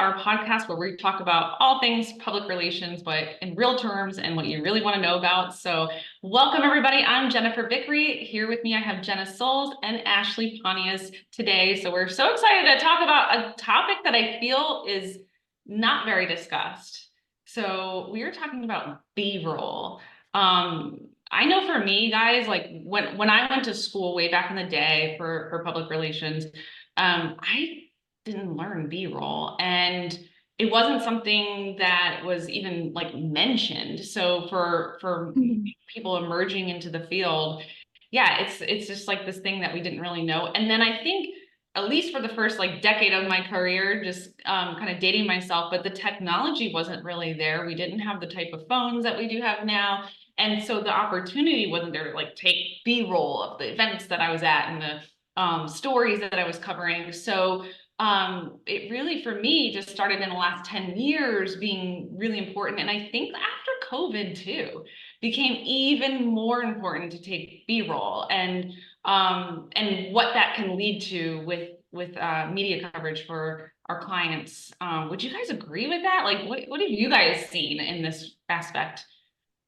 our podcast where we talk about all things public relations, but in real terms and what you really want to know about. So welcome everybody. I'm Jennifer Vickery. Here with me, I have Jenna Souls and Ashley Pontius today. So we're so excited to talk about a topic that I feel is not very discussed. So we are talking about B-roll. I know for me, guys, like when I went to school way back in the day for public relations, I didn't learn B-roll, and it wasn't something that was even like mentioned. So for Mhm. people emerging into the field, yeah, it's just like this thing that we didn't really know. And then I think at least for the first like decade of my career, just kind of dating myself, but the technology wasn't really there. We didn't have the type of phones that we do have now. And so the opportunity wasn't there to like take B-roll of the events that I was at and the stories that I was covering. So it really, for me, just started in the last 10 years being really important. And I think after COVID too, became even more important to take B-roll and what that can lead to with media coverage for our clients. Would you guys agree with that? Like, what have you guys seen in this aspect?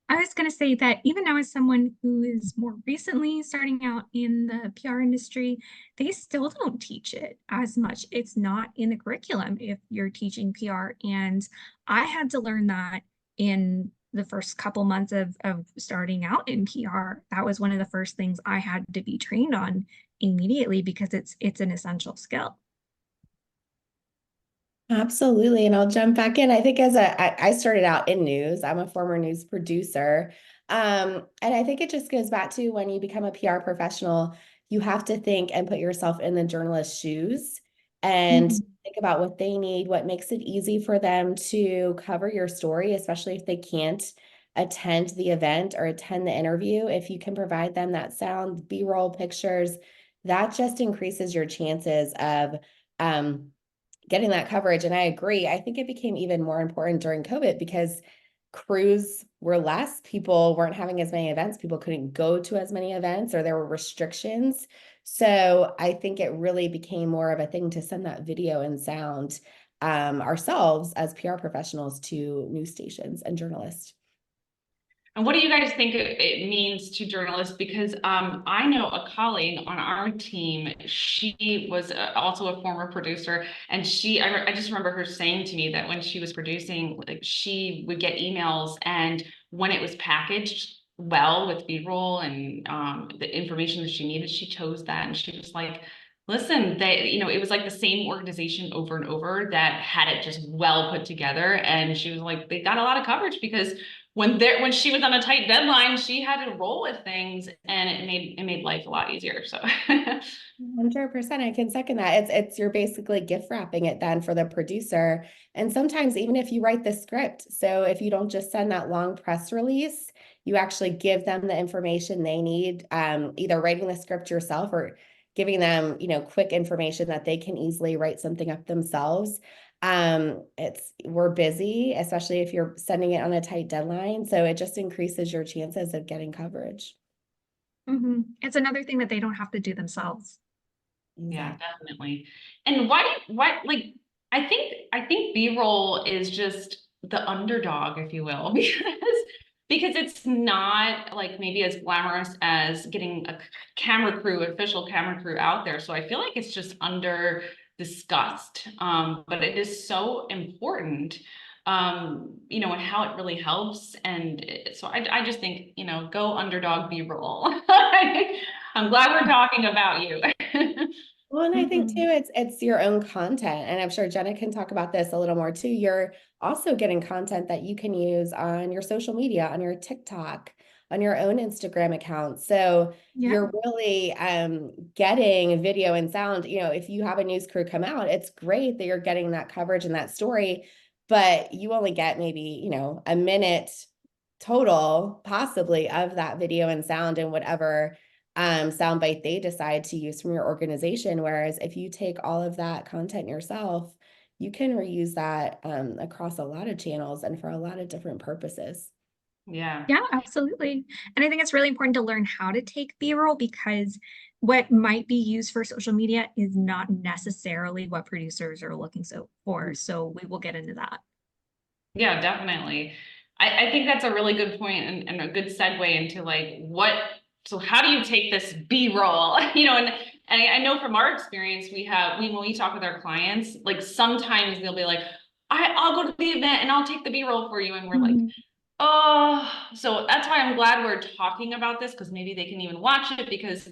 I was going to say that even now, as someone who is more recently starting out in the PR industry, they still don't teach it as much. It's not in the curriculum if you're teaching PR. And I had to learn that in the first couple months of starting out in PR. That was one of the first things I had to be trained on immediately because it's an essential skill. Absolutely. And I'll jump back in. I think I started out in news. I'm a former news producer. And I think it just goes back to when you become a PR professional, you have to think and put yourself in the journalist's shoes and Mhm. think about what they need, what makes it easy for them to cover your story, especially if they can't attend the event or attend the interview. If you can provide them that sound, B-roll pictures, that just increases your chances of getting that coverage. And I agree. I think it became even more important during COVID because crews were less. People weren't having as many events. People couldn't go to as many events, or there were restrictions. So I think it really became more of a thing to send that video and sound ourselves as PR professionals to news stations and journalists. And what do you guys think it means to journalists? Because I know a colleague on our team, she was also a former producer, and I just remember her saying to me that when she was producing, like she would get emails, and when it was packaged well with B-roll and the information that she needed, she chose that, and she was like, listen, it was like the same organization over and over that had it just well put together. And she was like, they got a lot of coverage because when she was on a tight deadline, she had to roll with things, and it made life a lot easier. So 100%. I can second that. It's you're basically gift wrapping it then for the producer. And sometimes even if you write the script, so if you don't just send that long press release, you actually give them the information they need, either writing the script yourself or giving them, quick information that they can easily write something up themselves. We're busy, especially if you're sending it on a tight deadline. So it just increases your chances of getting coverage. It's another thing that they don't have to do themselves. yeah, Exactly. definitely. And why like I think B-roll is just the underdog, if you will, because it's not like maybe as glamorous as getting a official camera crew out there. So I feel like it's just under discussed. But it is so important, and how it really helps. And so I just think, go underdog B-roll. I'm glad we're talking about you. Well, and I think too, Mhm. it's your own content, and I'm sure Jenna can talk about this a little more too. You're also getting content that you can use on your social media, on your TikTok, on your own Instagram account. So Yeah. you're really getting video and sound. If you have a news crew come out, it's great that you're getting that coverage and that story, but you only get maybe, a minute total, possibly, of that video and sound and whatever soundbite they decide to use from your organization. Whereas if you take all of that content yourself, you can reuse that across a lot of channels and for a lot of different purposes. Yeah. Yeah, absolutely. And I think it's really important to learn how to take B-roll because what might be used for social media is not necessarily what producers are looking for. So we will get into that. Yeah, definitely. I think that's a really good point and a good segue into like so how do you take this B-roll? And I know from our experience, when we talk with our clients, like sometimes they'll be like, I'll go to the event and I'll take the B-roll for you. And we're like, Mhm. oh, so that's why I'm glad we're talking about this, because maybe they can even watch it, because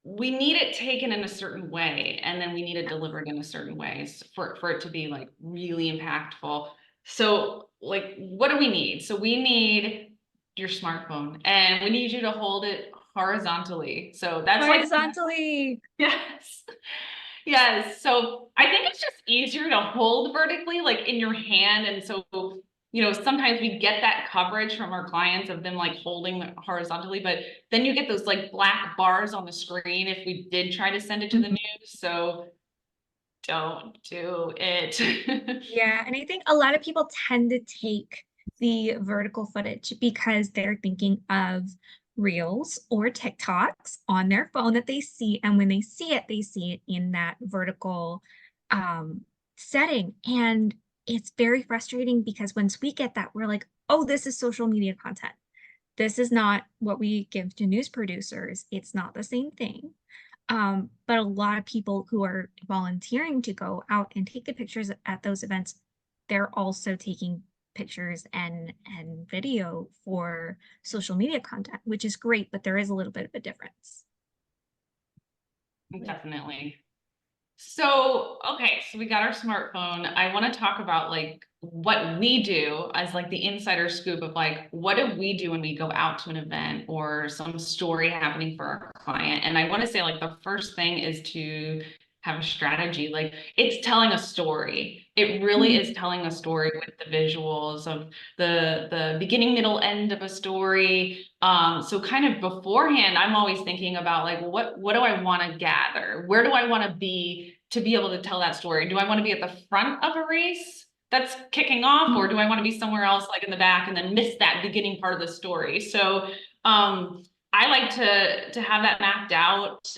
we need it taken in a certain way, and then we need it delivered in a certain way for it to be like really impactful. So like, what do we need? So we need your smartphone, and we need you to hold it horizontally. So that's like, Horizontally. yes. Yes. So I think it's just easier to hold vertically, like in your hand. And so, sometimes we get that coverage from our clients of them like holding it horizontally, but then you get those like black bars on the screen if we did try to send it to the Mhm. news. So don't do it. Yeah, and I think a lot of people tend to take the vertical footage because they're thinking of Reels or TikToks on their phone that they see, and when they see it in that vertical um, setting. And it's very frustrating because once we get that, we're like, oh, this is social media content. This is not what we give to news producers. It's not the same thing. But a lot of people who are volunteering to go out and take the pictures at those events, they're also taking pictures and video for social media content, which is great, but there is a little bit of a difference. Definitely. So, okay, so we got our smartphone. I want to talk about like what we do as like the insider scoop of like, what do we do when we go out to an event or some story happening for our client? And I want to say like the first thing is to have a strategy. Like it's telling a story. It really is telling a story with the visuals of the beginning, middle, end of a story. So kind of beforehand, I'm always thinking about like, well, what do I want to gather? Where do I want to be able to tell that story? Do I want to be at the front of a race that's kicking off, or do I want to be somewhere else like in the back and then miss that beginning part of the story? So I like to have that mapped out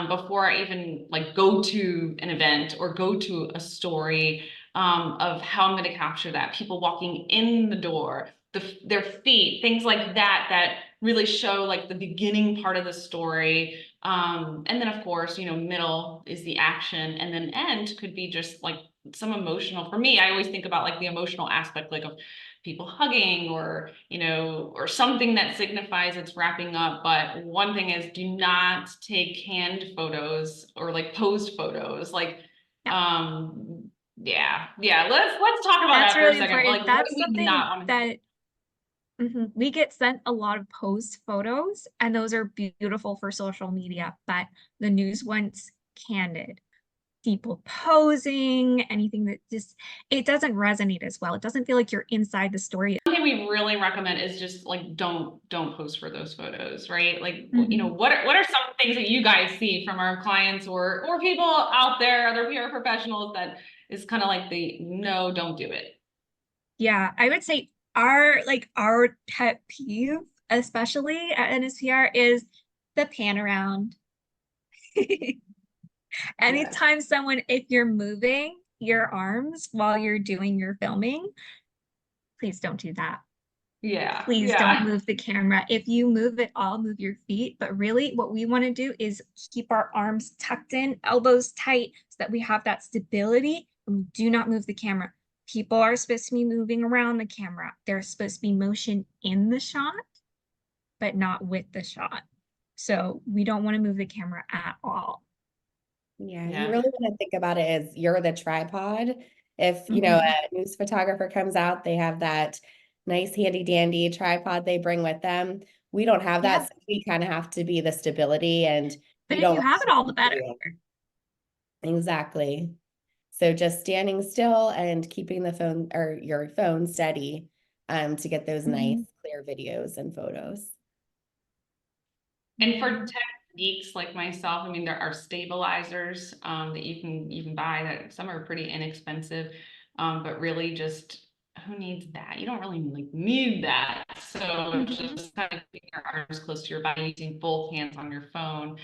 before I even like go to an event or go to a story of how I'm going to capture that. People walking in the door, their feet, things like that really show like the beginning part of the story. And then of course, middle is the action, and then end could be just like some emotional. For me, I always think about like the emotional aspect, like of people hugging or something that signifies it's wrapping up. But one thing is, do not take canned photos or like posed photos. Like, Yeah. yeah. Let's talk about That's that for a really second. important. Like, what That's do we something not want to? that we get sent a lot of posed photos, and those are beautiful for social media, but the news wants candid. People posing, anything that just, it doesn't resonate as well. It doesn't feel like you're inside the story. One thing we really recommend is just like don't post for those photos, right? Like, Mhm. what are some things that you guys see from our clients or people out there, other PR professionals, that is kind of like the no, don't do it. Yeah, I would say our pet peeve, especially at NSPR, is the pan around. Yes. Anytime if you're moving your arms while you're doing your filming, please don't do that. Yeah, Please don't yeah. move the camera. If you move it all, move your feet. But really, what we want to do is keep our arms tucked in, elbows tight, so that we have that stability and we do not move the camera. People are supposed to be moving around the camera. There's supposed to be motion in the shot, but not with the shot. So we don't want to move the camera at all. Yeah, you Yeah. really want to think about it as you're the tripod. If, Mhm. a news photographer comes out, they have that nice handy dandy tripod they bring with them. We don't have Yeah, that, so we kind of have to be the stability, and but we if don't you want have it, all the to better. video. Exactly. So just standing still and keeping the phone or your phone steady to get those nice Mhm. clear videos and photos. And for Yeah. tech geeks like myself, I mean, there are stabilizers that you can buy, that some are pretty inexpensive, but really just who needs that? You don't really like need that. So Mhm. just kind of keeping your arms close to your body, using both hands on your phone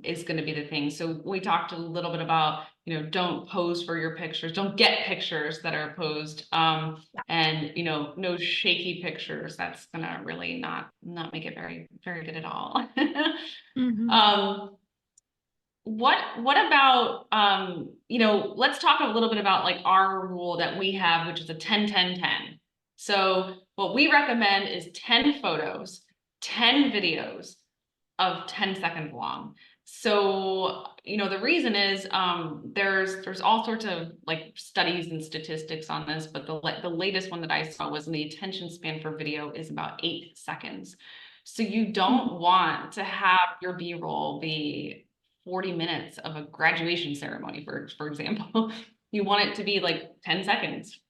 is going to be the thing. So we talked a little bit about, don't pose for your pictures, don't get pictures that are posed, and no shaky pictures. That's gonna really not make it very, very good at all. Mhm. um what about let's talk a little bit about like our rule that we have, which is a 10-10-10. So what we recommend is 10 photos, 10 videos of 10 seconds long. So, the reason is there's all sorts of like studies and statistics on this, but the latest one that I saw was the attention span for video is about 8 seconds. So you Mhm. don't want to have your B-roll be 40 minutes of a graduation ceremony, for example. You want it to be like 10 seconds.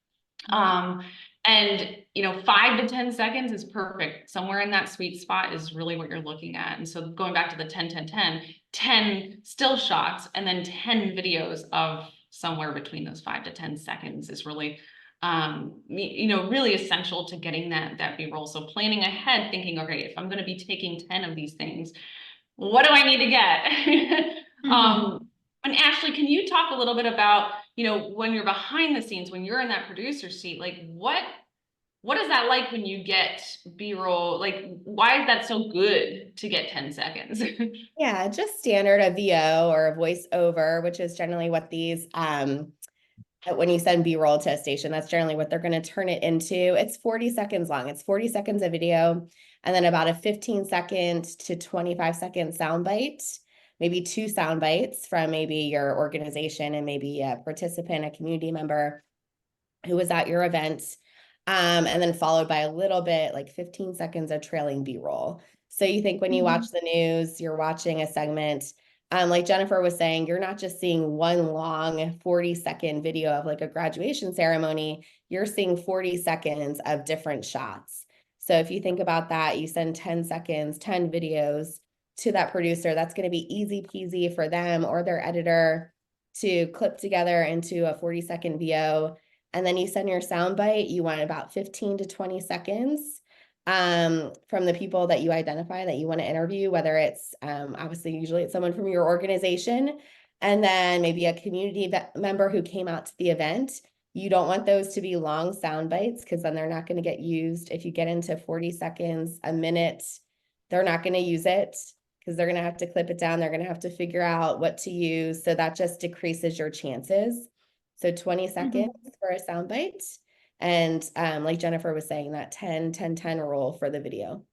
Um, and 5 to 10 seconds is perfect. Somewhere in that sweet spot is really what you're looking at. And so going back to the 10-10-10, 10 still shots and then 10 videos of somewhere between those 5 to 10 seconds is really really essential to getting that B-roll. So planning ahead, thinking, okay, if I'm going to be taking 10 of these things, what do I need to get? Mhm. And Ashley, can you talk a little bit about, when you're behind the scenes, when you're in that producer seat, like what is that like when you get B-roll? Like, why is that so good to get 10 seconds? Yeah, just standard a VO or a voiceover, which is generally what these when you send B-roll to a station, that's generally what they're going to turn it into. It's 40 seconds long. It's 40 seconds of video and then about a 15-second to 25-second sound bite, maybe 2 sound bites from maybe your organization and maybe a participant, a community member who was at your event. And then followed by a little bit, like 15 seconds of trailing B-roll. So you think when you watch Mhm. the news, you're watching a segment, like Jennifer was saying, you're not just seeing one long 40-second video of like a graduation ceremony, you're seeing 40 seconds of different shots. So if you think about that, you send 10 seconds, 10 videos to that producer, that's going to be easy peasy for them or their editor to clip together into a 40-second VO. And then you send your sound bite, you want about 15 to 20 seconds from the people that you identify that you want to interview, whether it's obviously usually it's someone from your organization and then maybe a community member who came out to the event. You don't want those to be long sound bites because then they're not going to get used. If you get into 40 seconds, a minute, they're not going to use it because they're going to have to clip it down. They're going to have to figure out what to use. So that just decreases your chances. So 20 seconds Mhm. for a sound bite. And like Jennifer was saying, that 10-10-10 rule for the video.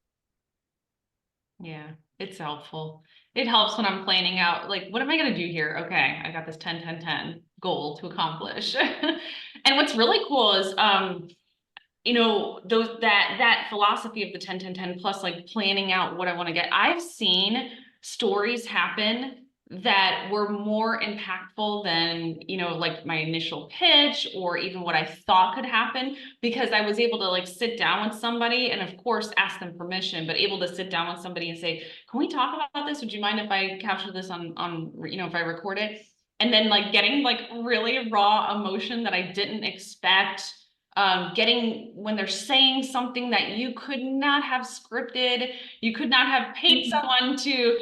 Yeah, it's helpful. It helps when I'm planning out, like, what am I going to do here? Okay, I got this 10-10-10 goal to accomplish. And what's really cool is, that philosophy of the 10-10-10 plus like planning out what I want to get. I've seen stories happen that were more impactful than, like my initial pitch or even what I thought could happen because I was able to like sit down with somebody and of course ask them permission, but able to sit down with somebody and say, can we talk about this? Would you mind if I capture this on, if I record it? And then like getting like really raw emotion that I didn't expect, getting when they're saying something that you could not have scripted, you could not have paid Mhm. someone to,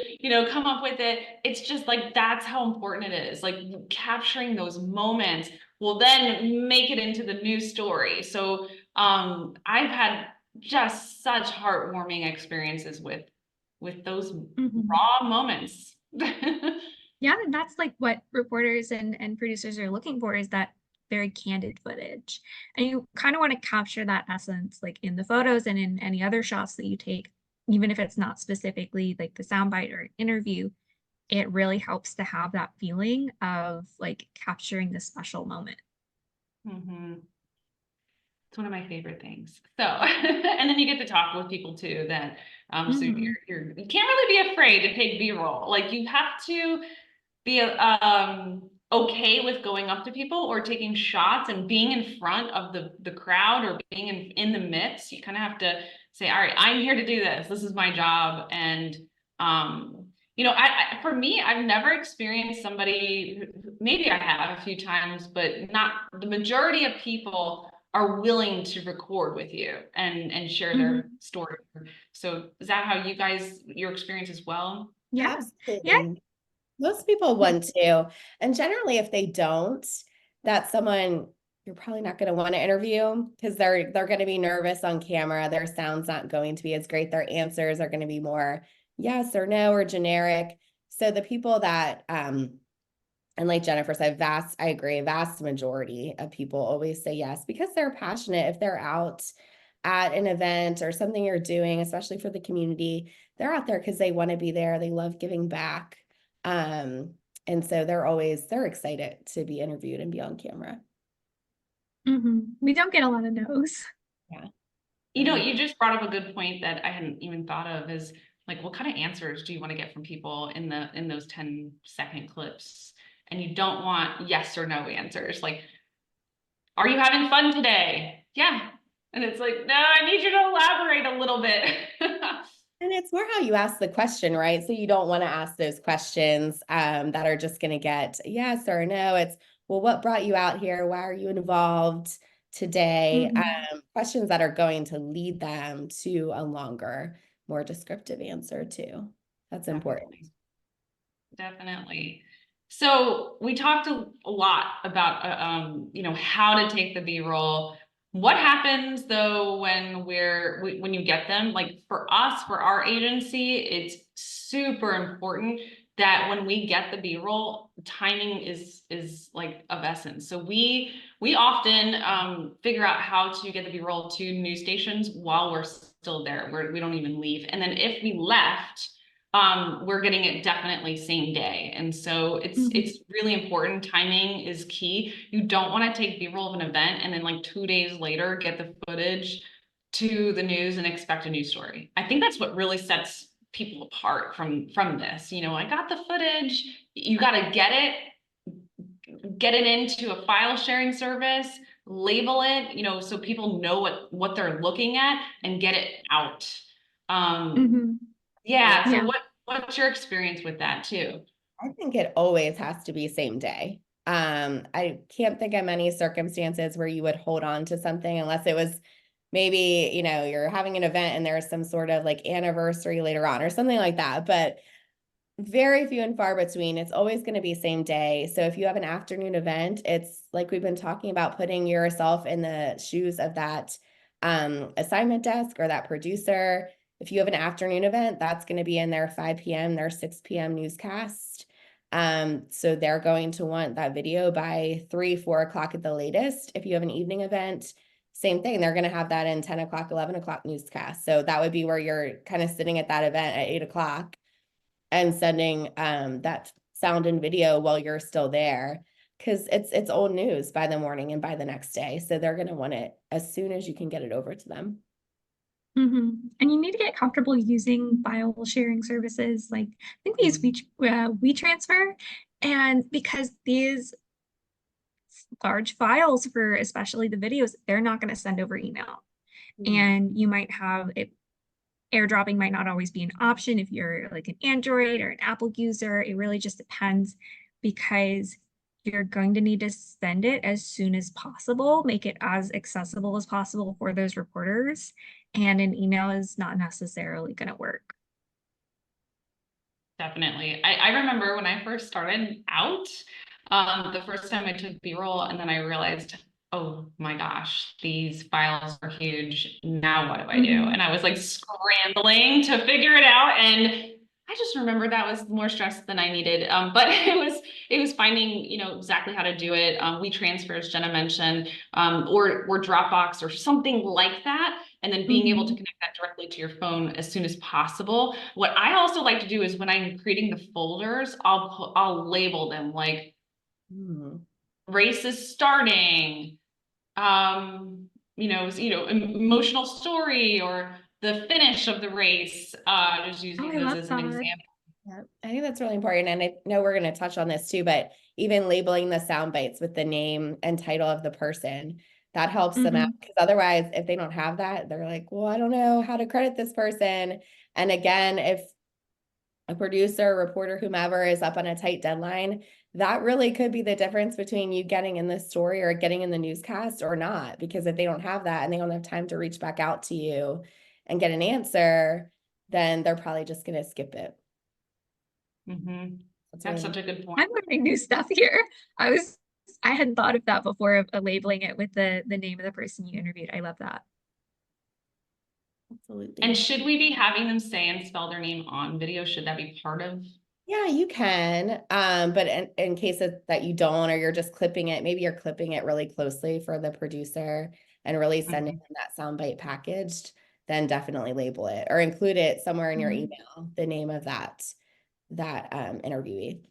come up with it. It's just like that's how important it is. Like capturing those moments will then make it into the news story. So I've had just such heartwarming experiences with those Mhm. raw moments. Yeah, and that's like what reporters and producers are looking for is that very candid footage. And you kind of want to capture that essence like in the photos and in any other shots that you take, even if it's not specifically like the soundbite or interview, it really helps to have that feeling of like capturing this special moment. Mhm. It's one of my favorite things. So, and then you get to talk with people too that, so Mhm. you can't really be afraid to take B-roll. Like you have to be, okay with going up to people or taking shots and being in front of the crowd or being in the midst. You kind of have to say, all right, I'm here to do this. This is my job. And, for me, I've never experienced somebody, maybe I have a few times, but not the majority of people are willing to record with you and share their story. So is that how you guys, your experience as well? Yeah. Absolutely. Most people want to. And generally, if they don't, that's someone you're probably not going to want to interview because they're going to be nervous on camera. Their sound's not going to be as great. Their answers are going to be more yes or no or generic. So the people that and like Jennifer said, I agree, vast majority of people always say yes because they're passionate. If they're out at an event or something you're doing, especially for the community, they're out there because they want to be there. They love giving back. And so they're excited to be interviewed and be on camera. We don't get a lot of no's. Yeah. You know, you just brought up a good point that I hadn't even thought of is like, what kind of answers do you want to get from people in those 10-second clips? And you don't want yes or no answers. Like, are you having fun today? Yeah. And it's like, no, I need you to elaborate a little bit. And it's more how you ask the question, right? So you don't want to ask those questions that are just going to get yes or no. It's, well, what brought you out here? Why are you involved today? Questions that are going to lead them to a longer, more descriptive answer too. That's important. Definitely. So we talked a lot about, you know, how to take the B-roll. What happens though when when you get them? Like for us, for our agency, it's super important that when we get the B-roll, timing is like of essence. So we often figure out how to get the B-roll to news stations while we're still there, where we don't even leave. And then if we left, we're getting it definitely same day. And so it's really important. Timing is key. You don't want to take B-roll of an event and then like 2 days later get the footage to the news and expect a news story. I think that's what really sets people apart from this. You know, I got the footage, you got to get it into a file sharing service, label it, you know, so people know what they're looking at and get it out. Yeah. So what's your experience with that too? I think it always has to be same day. I can't think of many circumstances where you would hold on to something unless it was maybe, you know, you're having an event and there's some sort of like anniversary later on or something like that. But very few and far between. It's always going to be same day. So if you have an afternoon event, it's like we've been talking about putting yourself in the shoes of that assignment desk or that producer. If you have an afternoon event, that's going to be in their 5 p.m., their 6 p.m. newscast. So they're going to want that video by 3, 4 o'clock at the latest. If you have an evening event, same thing. They're going to have that in 10 o'clock, 11 o'clock newscast. So that would be where you're kind of sitting at that event at 8 o'clock and sending that sound and video while you're still there. Because it's old news by the morning and by the next day. So they're going to want it as soon as you can get it over to them. And you need to get comfortable using file sharing services. Like I think we use WeTransfer, and because these large files for especially the videos, they're not going to send over email. And you might have it. Airdropping might not always be an option if you're like an Android or an Apple user. It really just depends because you're going to need to send it as soon as possible, make it as accessible as possible for those reporters. And an email is not necessarily going to work. Definitely. I remember when I first started out, the first time I took B-roll and then I realized, oh my gosh, these files are huge. Now what do I do? And I was like scrambling to figure it out. And I just remember that was more stress than I needed. But it was finding, you know, exactly how to do it. WeTransfer, as Jenna mentioned, or Dropbox or something like that. And then being able to connect that directly to your phone as soon as possible. What I also like to do is when I'm creating the folders, I'll label them like race is starting, emotional story or the finish of the race, just using those as an example. Yeah, I think that's really important. And I know we're going to touch on this too, but even labeling the sound bites with the name and title of the person, that helps them out. Because otherwise, if they don't have that, they're like, well, I don't know how to credit this person. And again, if a producer, reporter, whomever is up on a tight deadline, that really could be the difference between you getting in this story or getting in the newscast or not. Because if they don't have that and they don't have time to reach back out to you and get an answer, then they're probably just going to skip it. Mhm. That's That's really such a good point. I'm learning new stuff here. I hadn't thought of that before of labeling it with the name of the person you interviewed. I love that. absolutely. And should we be having them say and spell their name on video? Should that be part of? Yeah, you can. But in case that you don't, or you're just clipping it, maybe you're clipping it really closely for the producer and really sending Mhm. them that soundbite packaged, then definitely label it or include it somewhere in your Mhm. email, the name of that interviewee.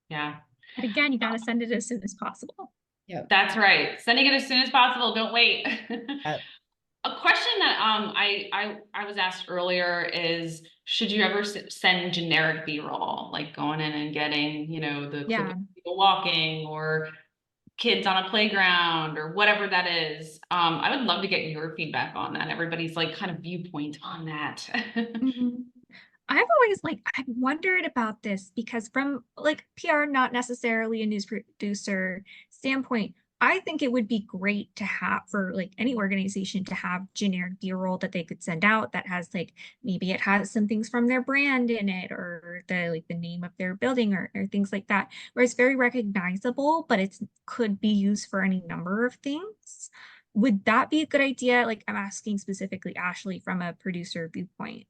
Yeah, But again, you got to send it as soon as possible. Yep. that's right. Sending it as soon as possible. Don't wait. Yep. A question that I was asked earlier is, should you ever send generic B-roll, like going in and getting, you know, the clip Yeah. of people walking or kids on a playground or whatever that is? I would love to get your feedback on that. Everybody's like kind of viewpoint on that. Mhm. I've always I've wondered about this because from like PR, not necessarily a news producer standpoint, I think it would be great to have for like any organization to have generic B-roll that they could send out that has like maybe it has some things from their brand in it or the name of their building or things like that, where it's very recognizable, but it's could be used for any number of things. Would that be a good idea? Like I'm asking specifically Ashley from a producer viewpoint.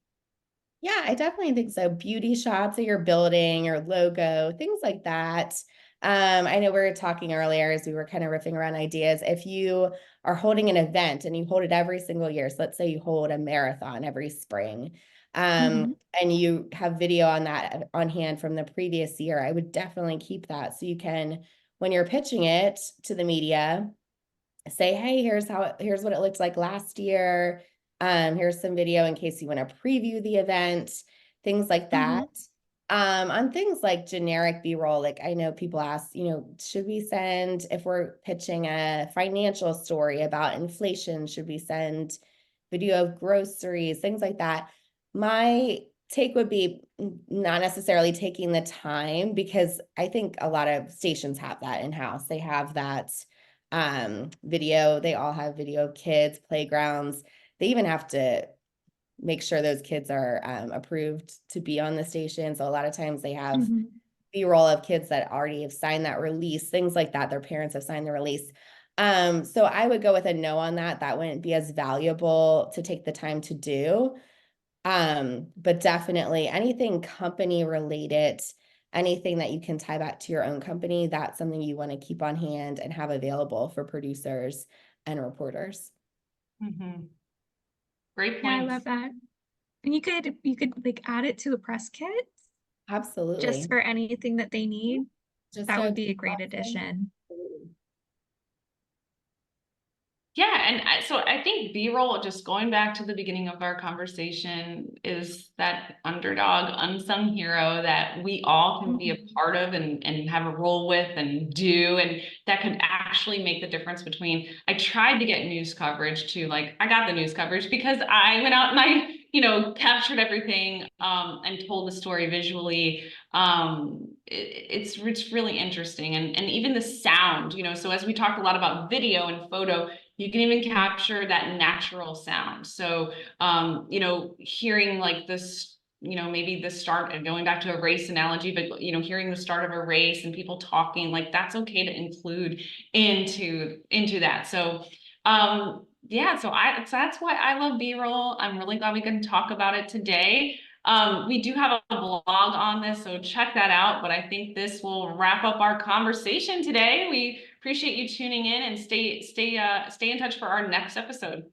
Yeah, I definitely think so. Beauty shots of your building or logo, things like that. I know we were talking earlier as we were kind of riffing around ideas. If you are holding an event and you hold it every single year, so let's say you hold a marathon every spring, Mhm. and you have video on that on hand from the previous year, I would definitely keep that so you can, when you're pitching it to the media, say, hey, here's what it looked like last year. Here's some video in case you want to preview the event, things like that. Mhm. On things like generic B-roll, like I know people ask, should we send, if we're pitching a financial story about inflation, should we send video of groceries, things like that? My take would be not necessarily taking the time because I think a lot of stations have that in-house. They have that video. They all have video of kids, playgrounds. They even have to make sure those kids are approved to be on the station. So a lot of times they have Mhm. B-roll of kids that already have signed that release, things like that. Their parents have signed the release. So I would go with a no on that. That wouldn't be as valuable to take the time to do. But definitely anything company related, anything that you can tie back to your own company, that's something you want to keep on hand and have available for producers and reporters. Mhm. Great Yeah, I points. love that. And you could like add it to a press kit just Absolutely. for anything that they need. Just That so would be a great addition. Yeah, and so I think B-roll, just going back to the beginning of our conversation, is that underdog, unsung hero that we all can be a Mhm. part of and have a role with and do, and that can actually make the difference between. I tried to get news coverage too, like I got the news coverage because I went out and I, captured everything and told the story visually. It's really interesting, and even the sound, so as we talked a lot about video and photo, you can even capture that natural sound. So, hearing like this, maybe the start and going back to a race analogy, but, hearing the start of a race and people talking, like that's okay to include into that. So, yeah, so that's why I love B-roll. I'm really glad we can talk about it today. We do have a blog on this, so check that out. But I think this will wrap up our conversation today. We appreciate you tuning in and stay in touch for our next episode.